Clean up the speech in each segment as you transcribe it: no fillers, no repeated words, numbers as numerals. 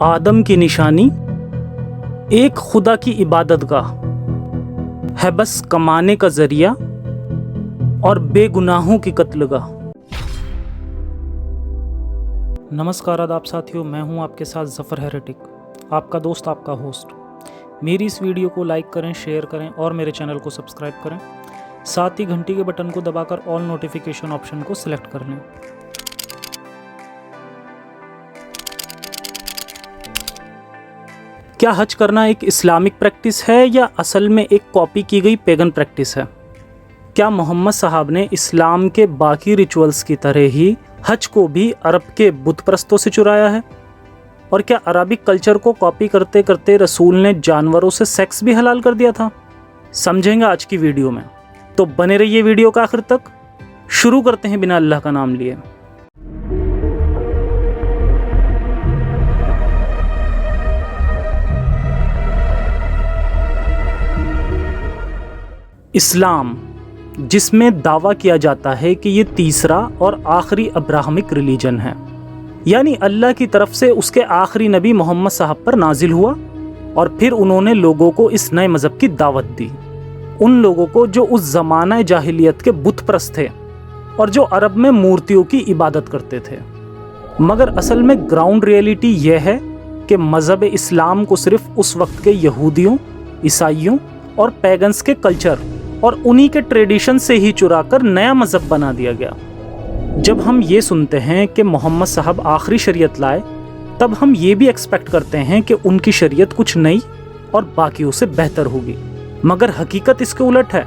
आदम की निशानी एक खुदा की इबादत गाह है, बस कमाने का जरिया और बेगुनाहों की कत्लगाह। नमस्कार आदाब साथियों, मैं हूं आपके साथ ज़फ़र हेरेटिक, आपका दोस्त, आपका होस्ट। मेरी इस वीडियो को लाइक करें, शेयर करें और मेरे चैनल को सब्सक्राइब करें। साथ ही घंटी के बटन को दबाकर ऑल नोटिफिकेशन ऑप्शन को सिलेक्ट कर लें। क्या हज करना एक इस्लामिक प्रैक्टिस है या असल में एक कॉपी की गई पेगन प्रैक्टिस है? क्या मोहम्मद साहब ने इस्लाम के बाकी रिचुअल्स की तरह ही हज को भी अरब के बुत परस्तों से चुराया है? और क्या अरबिक कल्चर को कॉपी करते करते रसूल ने जानवरों से सेक्स भी हलाल कर दिया था? समझेंगे आज की वीडियो में, तो बने रहिए वीडियो का आखिर तक। शुरू करते हैं बिना अल्लाह का नाम लिए। इस्लाम, जिसमें दावा किया जाता है कि ये तीसरा और आखिरी अब्राहमिक रिलीजन है, यानी अल्लाह की तरफ से उसके आखिरी नबी मोहम्मद साहब पर नाजिल हुआ और फिर उन्होंने लोगों को इस नए मज़हब की दावत दी। उन लोगों को जो उस ज़माना जाहिलियत के बुत परस्त थे और जो अरब में मूर्तियों की इबादत करते थे। मगर असल में ग्राउंड रियलिटी यह है कि मज़हब इस्लाम को सिर्फ उस वक्त के यहूदियों, ईसाइयों और पैगन्स के कल्चर और उन्हीं के ट्रेडिशन से ही चुराकर नया मज़हब बना दिया गया। जब हम ये सुनते हैं कि मोहम्मद साहब आखिरी शरीयत लाए, तब हम ये भी एक्सपेक्ट करते हैं कि उनकी शरीयत कुछ नई और बाकियों से बेहतर होगी। मगर हकीकत इसके उलट है।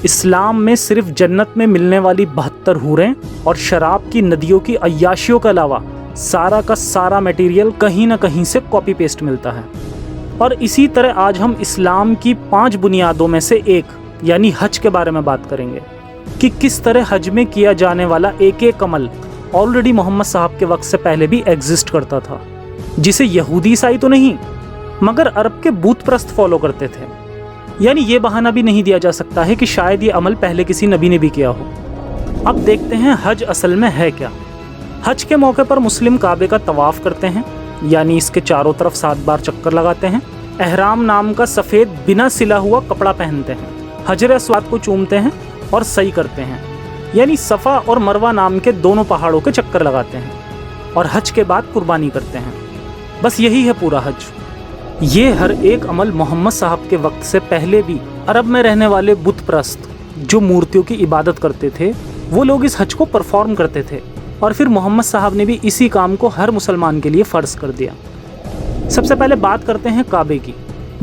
इस्लाम में सिर्फ जन्नत में मिलने वाली 72 हूरें और शराब की नदियों की अय्याशियों के अलावा सारा का सारा मटेरियल कहीं ना कहीं से कॉपी पेस्ट मिलता है। और इसी तरह आज हम इस्लाम की 5 बुनियादों में से एक यानी हज के बारे में बात करेंगे कि किस तरह हज में किया जाने वाला एक एक अमल ऑलरेडी मोहम्मद साहब के वक्त से पहले भी एग्जिस्ट करता था, जिसे यहूदी ईसाई तो नहीं मगर अरब के बूत परस्त फॉलो करते थे। यानी ये बहाना भी नहीं दिया जा सकता है कि शायद ये अमल पहले किसी नबी ने भी किया हो। अब देखते हैं हज असल में है क्या। हज के मौके पर मुस्लिम काबे का तवाफ़ करते हैं, यानी इसके चारों तरफ 7 बार चक्कर लगाते हैं। एहराम नाम का सफ़ेद बिना सिला हुआ कपड़ा पहनते हैं, हजर अस्वाद को चूमते हैं और सही करते हैं, यानी सफ़ा और मरवा नाम के दोनों पहाड़ों के चक्कर लगाते हैं और हज के बाद कुर्बानी करते हैं। बस यही है पूरा हज। ये हर एक अमल मोहम्मद साहब के वक्त से पहले भी अरब में रहने वाले बुत परस्त जो मूर्तियों की इबादत करते थे, वो लोग इस हज को परफॉर्म करते थे और फिर मोहम्मद साहब ने भी इसी काम को हर मुसलमान के लिए फ़र्ज़ कर दिया। सबसे पहले बात करते हैं काबे की,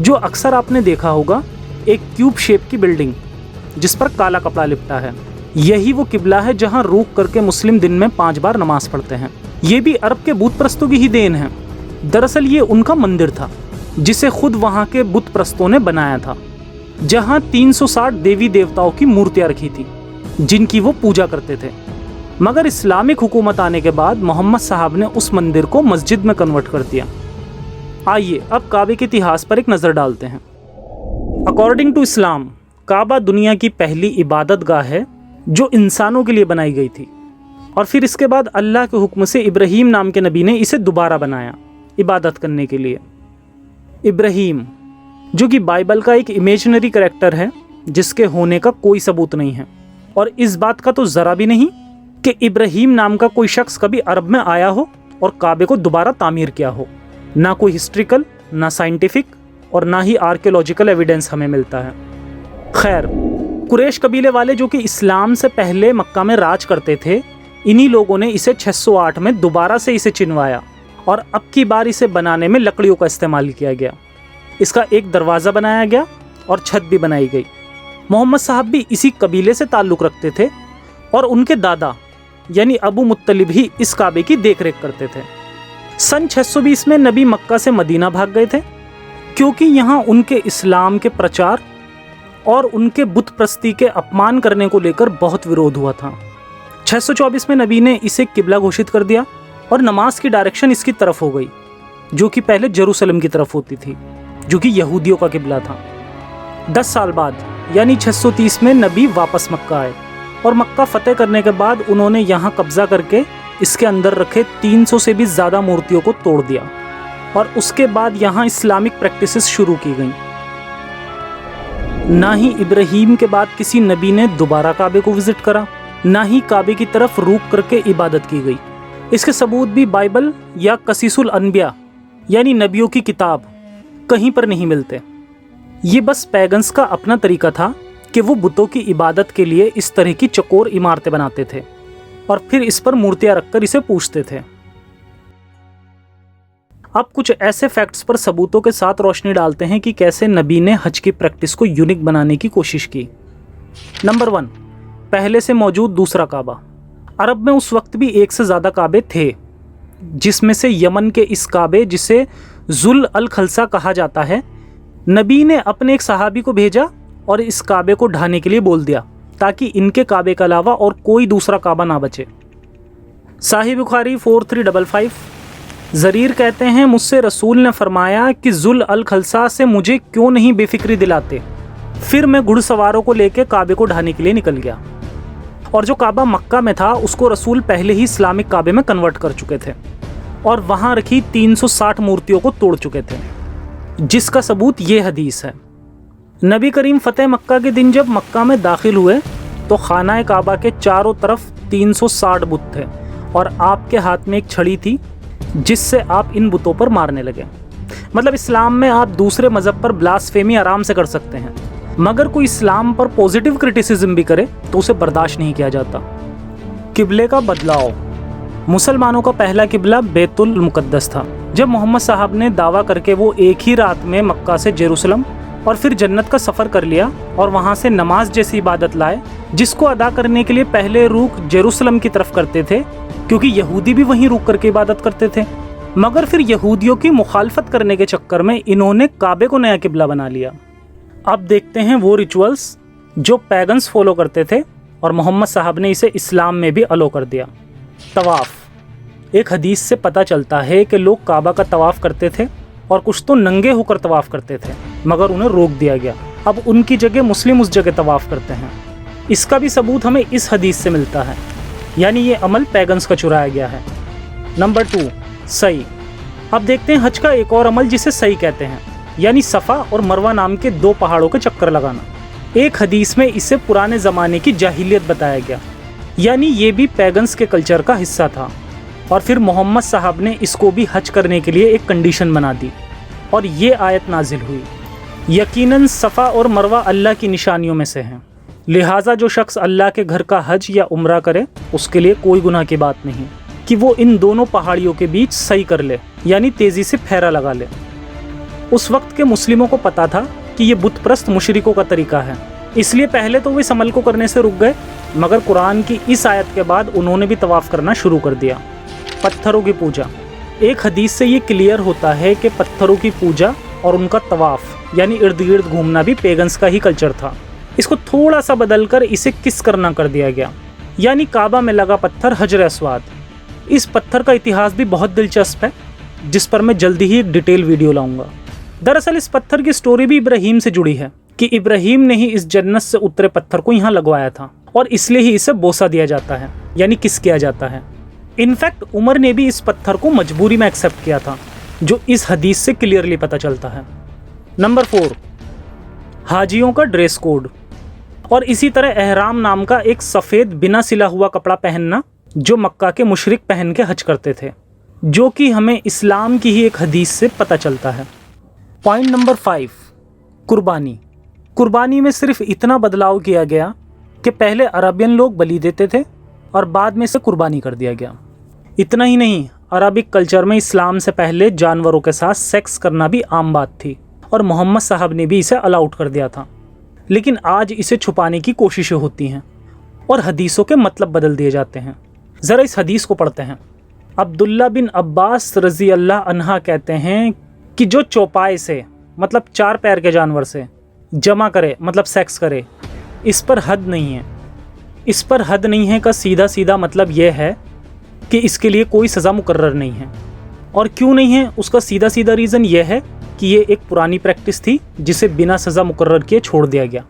जो अक्सर आपने देखा होगा, एक क्यूब शेप की बिल्डिंग जिस पर काला कपड़ा लिपटा है। यही वो किबला है जहां रुक करके मुस्लिम दिन में 5 बार नमाज पढ़ते हैं। ये भी अरब के बुत परस्तों की ही देन है। दरअसल ये उनका मंदिर था जिसे खुद वहां के बुत परस्तों ने बनाया था, जहां 360 देवी देवताओं की मूर्तियां रखी थी जिनकी वो पूजा करते थे। मगर इस्लामिक हुकूमत आने के बाद मोहम्मद साहब ने उस मंदिर को मस्जिद में कन्वर्ट कर दिया। आइए अब काबे के इतिहास पर एक नज़र डालते हैं। अकॉर्डिंग टू इस्लाम, काबा दुनिया की पहली इबादत गाह है जो इंसानों के लिए बनाई गई थी और फिर इसके बाद अल्लाह के हुक्म से इब्राहीम नाम के नबी ने इसे दोबारा बनाया इबादत करने के लिए। इब्राहीम, जो कि बाइबल का एक इमेजिनरी कैरेक्टर है जिसके होने का कोई सबूत नहीं है, और इस बात का तो ज़रा भी नहीं कि इब्राहीम नाम का कोई शख्स कभी अरब में आया हो और काबे को दोबारा तामीर किया हो। ना कोई हिस्ट्रिकल, ना साइंटिफिक और ना ही आर्कियोलॉजिकल एविडेंस हमें मिलता है। खैर, कुरैश कबीले वाले जो कि इस्लाम से पहले मक्का में राज करते थे, इन्हीं लोगों ने इसे 608 में दोबारा से इसे चिनवाया और अब की बार इसे बनाने में लकड़ियों का इस्तेमाल किया गया। इसका एक दरवाज़ा बनाया गया और छत भी बनाई गई। मोहम्मद साहब भी इसी कबीले से ताल्लुक़ रखते थे और उनके दादा यानी अबू मुत्तलिब ही इस काबे की देखरेख करते थे। सन 620 में नबी मक्का से मदीना भाग गए थे क्योंकि यहाँ उनके इस्लाम के प्रचार और उनके बुत परस्ती के अपमान करने को लेकर बहुत विरोध हुआ था। 624 में नबी ने इसे किबला घोषित कर दिया और नमाज की डायरेक्शन इसकी तरफ हो गई, जो कि पहले जेरूसलम की तरफ होती थी, जो कि यहूदियों का किबला था। 10 साल बाद यानी 630 में नबी वापस मक्का आए और मक्का फतेह करने के बाद उन्होंने यहाँ कब्जा करके इसके अंदर रखे 300 से भी ज़्यादा मूर्तियों को तोड़ दिया اور اس کے بعد یہاں اسلامک پریکٹسز شروع کی گئیں۔ نہ ہی ابراہیم کے بعد کسی نبی نے دوبارہ کعبے کو وزٹ کرا، نہ ہی کعبے کی طرف روک کر کے عبادت کی گئی۔ اس کے ثبوت بھی بائبل یا قصص الانبیاء یعنی نبیوں کی کتاب کہیں پر نہیں ملتے۔ یہ بس پیگنز کا اپنا طریقہ تھا کہ وہ بتوں کی عبادت کے لیے اس طرح کی چکور عمارتیں بناتے تھے اور پھر اس پر مورتیاں رکھ کر اسے پوجتے تھے۔ اب کچھ ایسے فیکٹس پر ثبوتوں کے ساتھ روشنی ڈالتے ہیں کہ کیسے نبی نے حج کی پریکٹس کو یونیک بنانے کی کوشش کی۔ نمبر 1، پہلے سے موجود دوسرا کعبہ۔ عرب میں اس وقت بھی ایک سے زیادہ کعبے تھے، جس میں سے یمن کے اس کعبے جسے ذل الخلصہ کہا جاتا ہے، نبی نے اپنے ایک صحابی کو بھیجا اور اس کعبے کو ڈھانے کے لیے بول دیا تاکہ ان کے کعبے کے علاوہ اور کوئی دوسرا کعبہ نہ بچے۔ صحیح بخاری 4355، زریر کہتے ہیں مجھ سے رسول نے فرمایا کہ ذل الخلصہ سے مجھے کیوں نہیں بے فکری دلاتے۔ پھر میں گھڑ سواروں کو لے کے کعبے کو ڈھانے کے لیے نکل گیا، اور جو کعبہ مکہ میں تھا اس کو رسول پہلے ہی اسلامک کعبے میں کنورٹ کر چکے تھے اور وہاں رکھی 360 مورتیوں کو توڑ چکے تھے، جس کا ثبوت یہ حدیث ہے۔ نبی کریم فتح مکہ کے دن جب مکہ میں داخل ہوئے تو خانہ کعبہ کے چاروں طرف 360 بت تھے اور آپ کے ہاتھ میں ایک چھڑی تھی جس سے آپ ان بتوں پر مارنے لگے۔ مطلب اسلام میں آپ دوسرے مذہب پر بلاسفیمی آرام سے کر سکتے ہیں، مگر کوئی اسلام پر پوزیٹیو کرٹیسزم بھی کرے تو اسے برداشت نہیں کیا جاتا۔ قبلے کا بدلاؤ۔ مسلمانوں کا پہلا قبلہ بیت المقدس تھا۔ جب محمد صاحب نے دعویٰ کر کے وہ ایک ہی رات میں مکہ سے جیروسلم اور پھر جنت کا سفر کر لیا اور وہاں سے نماز جیسی عبادت لائے، جس کو ادا کرنے کے لیے پہلے روخ جیروسلم کی طرف کرتے تھے کیونکہ یہودی بھی وہیں رک کر کے عبادت کرتے تھے، مگر پھر یہودیوں کی مخالفت کرنے کے چکر میں انہوں نے کعبے کو نیا قبلہ بنا لیا۔ اب دیکھتے ہیں وہ ریچولز جو پیگنز فالو کرتے تھے اور محمد صاحب نے اسے اسلام میں بھی الو کر دیا۔ طواف۔ ایک حدیث سے پتہ چلتا ہے کہ لوگ کعبہ کا طواف کرتے تھے اور کچھ تو ننگے ہو کر طواف کرتے تھے، مگر انہیں روک دیا گیا۔ اب ان کی جگہ مسلم اس جگہ طواف کرتے ہیں۔ اس کا بھی ثبوت ہمیں اس حدیث سے ملتا ہے، یعنی یہ عمل پیگنز کا چرایا گیا ہے۔ نمبر 2، سعی۔ اب دیکھتے ہیں حج کا ایک اور عمل جسے سعی کہتے ہیں، یعنی صفا اور مروہ نام کے 2 پہاڑوں کے چکر لگانا۔ ایک حدیث میں اسے پرانے زمانے کی جاہلیت بتایا گیا، یعنی یہ بھی پیگنز کے کلچر کا حصہ تھا، اور پھر محمد صاحب نے اس کو بھی حج کرنے کے لیے ایک کنڈیشن بنا دی اور یہ آیت نازل ہوئی، یقیناً صفا اور مروہ اللہ کی نشانیوں میں سے ہیں، لہٰذا جو شخص اللہ کے گھر کا حج یا عمرہ کرے اس کے لیے کوئی گناہ کی بات نہیں کہ وہ ان دونوں پہاڑیوں کے بیچ سعی کر لے، یعنی تیزی سے پھیرا لگا لے۔ اس وقت کے مسلموں کو پتا تھا کہ یہ بت پرست مشرکوں کا طریقہ ہے، اس لیے پہلے تو وہ اس عمل کو کرنے سے رک گئے، مگر قرآن کی اس آیت کے بعد انہوں نے بھی طواف کرنا شروع کر دیا۔ پتھروں کی پوجا۔ ایک حدیث سے یہ کلیئر ہوتا ہے کہ پتھروں کی پوجا اور ان کا طواف یعنی ارد گرد گھومنا بھی پیگنز کا ہی کلچر تھا۔ اس کو تھوڑا سا بدل کر اسے کس کرنا کر دیا گیا، یعنی کعبہ میں لگا پتھر حجر اسود۔ اس پتھر کا اتہاس بھی بہت دلچسپ ہے، جس پر میں جلدی ہی ایک ڈیٹیل ویڈیو لاؤں گا۔ دراصل اس پتھر کی سٹوری بھی ابراہیم سے جڑی ہے کہ ابراہیم نے ہی اس جنت سے اترے پتھر کو یہاں لگوایا تھا اور اس لیے ہی اسے بوسہ دیا جاتا ہے، یعنی کس کیا جاتا ہے۔ انفیکٹ عمر نے بھی اس پتھر کو مجبوری میں ایکسیپٹ کیا تھا، جو اس حدیث سے کلیئرلی پتہ چلتا ہے۔ نمبر 4، حاجیوں کا ڈریس کوڈ، اور اسی طرح احرام نام کا ایک سفید بنا سلا ہوا کپڑا پہننا جو مکہ کے مشرک پہن کے حج کرتے تھے، جو کہ ہمیں اسلام کی ہی ایک حدیث سے پتہ چلتا ہے۔ پوائنٹ نمبر 5، قربانی۔ قربانی میں صرف اتنا بدلاؤ کیا گیا کہ پہلے عربین لوگ بلی دیتے تھے اور بعد میں اسے قربانی کر دیا گیا۔ اتنا ہی نہیں، عربک کلچر میں اسلام سے پہلے جانوروں کے ساتھ سیکس کرنا بھی عام بات تھی اور محمد صاحب نے بھی اسے الاؤڈ کر دیا تھا، لیکن آج اسے چھپانے کی کوششیں ہوتی ہیں اور حدیثوں کے مطلب بدل دیے جاتے ہیں۔ ذرا اس حدیث کو پڑھتے ہیں۔ عبداللہ بن عباس رضی اللہ عنہ کہتے ہیں کہ جو چوپائے سے مطلب 4 پیر کے جانور سے جمع کرے مطلب سیکس کرے، اس پر حد نہیں ہے۔ اس پر حد نہیں ہے کا سیدھا سیدھا مطلب یہ ہے کہ اس کے لیے کوئی سزا مقرر نہیں ہے، اور کیوں نہیں ہے اس کا سیدھا سیدھا ریزن یہ ہے کہ یہ ایک پرانی پریکٹس تھی جسے بنا سزا مقرر کیے چھوڑ دیا گیا،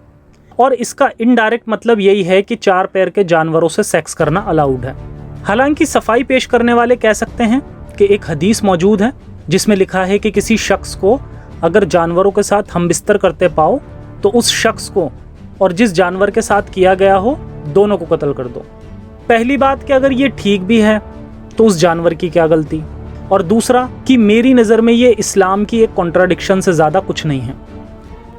اور اس کا انڈائریکٹ مطلب یہی ہے کہ 4 پیر کے جانوروں سے سیکس کرنا الاؤڈ ہے۔ حالانکہ صفائی پیش کرنے والے کہہ سکتے ہیں کہ ایک حدیث موجود ہے जिसमें लिखा है कि किसी शख्स को अगर जानवरों के साथ हम बिस्तर करते पाओ तो उस शख्स को और जिस जानवर के साथ किया गया हो दोनों को कत्ल कर दो। पहली बात कि अगर ये ठीक भी है तो उस जानवर की क्या गलती, और दूसरा कि मेरी नज़र में ये इस्लाम की एक कॉन्ट्राडिक्शन से ज़्यादा कुछ नहीं है,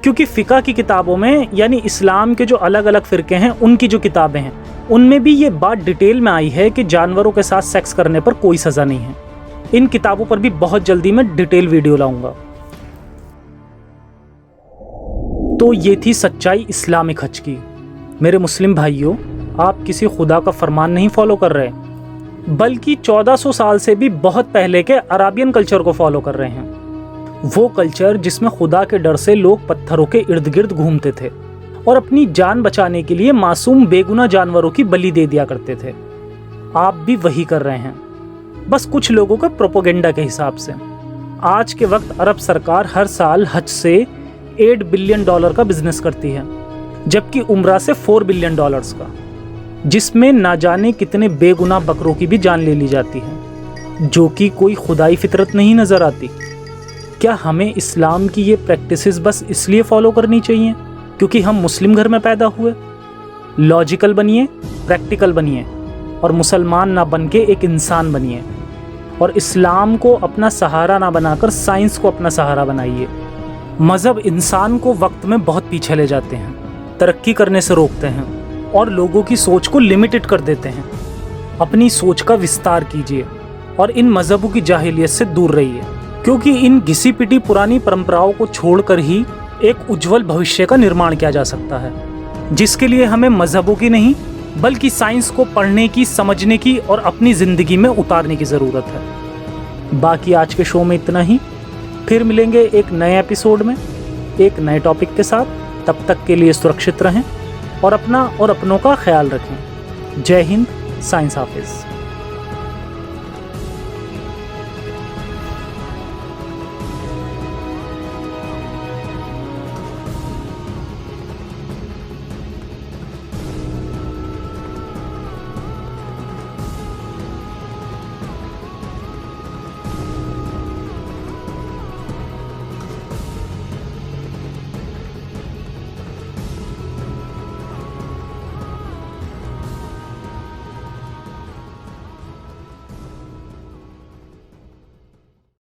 क्योंकि फ़िक़ह की किताबों में यानी इस्लाम के जो अलग अलग फ़िरके हैं उनकी जो किताबें हैं उनमें भी ये बात डिटेल में आई है कि जानवरों के साथ सेक्स करने पर कोई सज़ा नहीं है। इन किताबों पर भी बहुत जल्दी मैं डिटेल वीडियो लाऊंगा। तो ये थी सच्चाई इस्लामिक हज की। मेरे मुस्लिम भाइयों, आप किसी खुदा का फरमान नहीं फॉलो कर रहे, बल्कि 1400 साल से भी बहुत पहले के अराबियन कल्चर को फॉलो कर रहे हैं। वो कल्चर जिसमें खुदा के डर से लोग पत्थरों के इर्द गिर्द घूमते थे और अपनी जान बचाने के लिए मासूम बेगुनाह जानवरों की बलि दे दिया करते थे। आप भी वही कर रहे हैं, बस कुछ लोगों के प्रोपोगेंडा के हिसाब से। आज के वक्त अरब सरकार हर साल हज से $8 बिलियन का बिजनेस करती है, जबकि उम्रा से $4 बिलियन का, जिसमें ना जाने कितने बेगुनाह बकरों की भी जान ले ली जाती है, जो कि कोई खुदाई फितरत नहीं नज़र आती। क्या हमें इस्लाम की ये प्रैक्टिसेस बस इसलिए फॉलो करनी चाहिए क्योंकि हम मुस्लिम घर में पैदा हुए? लॉजिकल बनिए, प्रैक्टिकल बनिए और मुसलमान ना बन के एक इंसान बनिए, और इस्लाम को अपना सहारा ना बनाकर साइंस को अपना सहारा बनाइए। मज़हब इंसान को वक्त में बहुत पीछे ले जाते हैं, तरक्की करने से रोकते हैं और लोगों की सोच को लिमिटेड कर देते हैं। अपनी सोच का विस्तार कीजिए और इन मज़हबों की जाहिलियत से दूर रहिए, क्योंकि इन घिसी पिटी पुरानी परंपराओं को छोड़कर ही एक उज्जवल भविष्य का निर्माण किया जा सकता है, जिसके लिए हमें मज़हबों की नहीं बल्कि साइंस को पढ़ने की, समझने की और अपनी ज़िंदगी में उतारने की ज़रूरत है। बाकी आज के शो में इतना ही, फिर मिलेंगे एक नए एपिसोड में एक नए टॉपिक के साथ। तब तक के लिए सुरक्षित रहें और अपना और अपनों का ख्याल रखें। जय हिंद, साइंस हाफिज़।